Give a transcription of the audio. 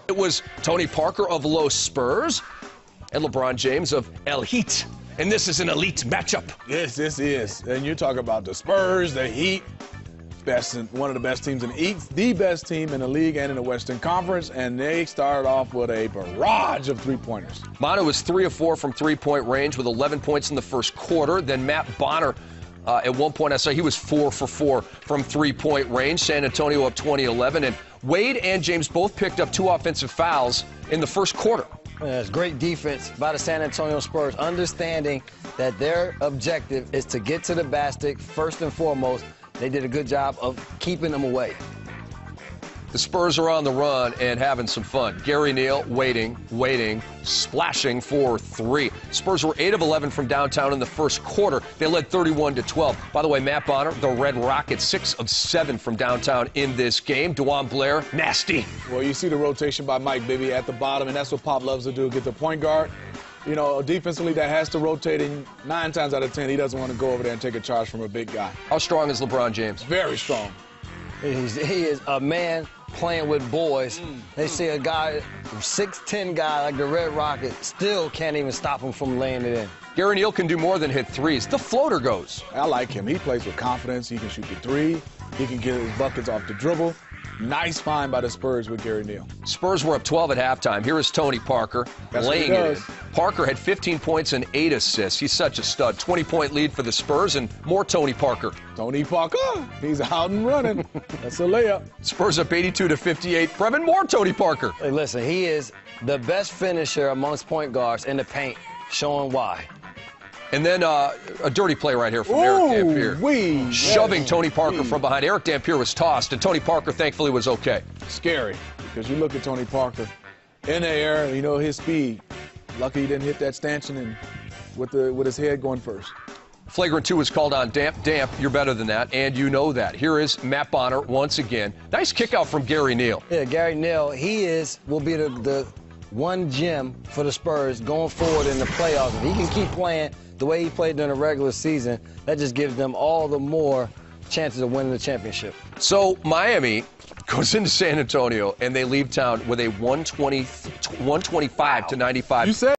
It was Tony Parker of Los Spurs and LeBron James of El Heat. And this is an elite matchup. Yes, this is. And you're talking about the Spurs, the Heat, one of the best teams in the East, the best team in the league and in the Western Conference, and they started off with a barrage of three-pointers. Manu was 3 of 4 from three-point range with 11 points in the first quarter. Then Matt Bonner, at one point I saw he was 4 for 4 from three-point range. San Antonio up 20-11. And Wade and James both picked up 2 offensive fouls in the first quarter. It's great defense by the San Antonio Spurs, understanding that their objective is to get to the basket first and foremost. They did a good job of keeping them away. The Spurs are on the run and having some fun. Gary Neal waiting, splashing for 3. Spurs were 8 of 11 from downtown in the first quarter. They led 31-12. By the way, Matt Bonner, the Red Rockets, 6 of 7 from downtown in this game. DeJuan Blair, nasty. Well, you see the rotation by Mike Bibby at the bottom, and that's what Pop loves to do, get the point guard. You know, defensively, that has to rotate, and 9 times out of 10, he doesn't want to go over there and take a charge from a big guy. How strong is LeBron James? Very strong. He is a man playing with boys. They see a guy, 6'10" guy like the Red Rocket, still can't even stop him from laying it in. Gary Neal can do more than hit threes. The floater goes. I like him. He plays with confidence. He can shoot the 3. He can get his buckets off the dribble. Nice find by the Spurs with Gary Neal. Spurs were up 12 at halftime. Here is Tony Parker laying it in. Parker had 15 points and 8 assists. He's such a stud. 20-point lead for the Spurs and more Tony Parker. Tony Parker, he's out and running. That's a layup. Spurs up 82-58. Brevin, more Tony Parker. Hey, listen, he is the best finisher amongst point guards in the paint, showing why. And then a dirty play right here from Eric Dampier. Shoving Tony Parker from behind. Eric Dampier was tossed, and Tony Parker thankfully was okay. Scary, because you look at Tony Parker in the air, you know his speed. Lucky he didn't hit that stanchion and with his head going first. Flagrant 2 was called on Damp. You're better than that, and you know that. Here is Matt Bonner once again. Nice kick out from Gary Neal. Yeah, Gary Neal, will be the one gem for the Spurs going forward in the playoffs. If he can keep playing the way he played during the regular season, that just gives them all the more chances of winning the championship. So Miami goes into San Antonio, and they leave town with a 125-95 You said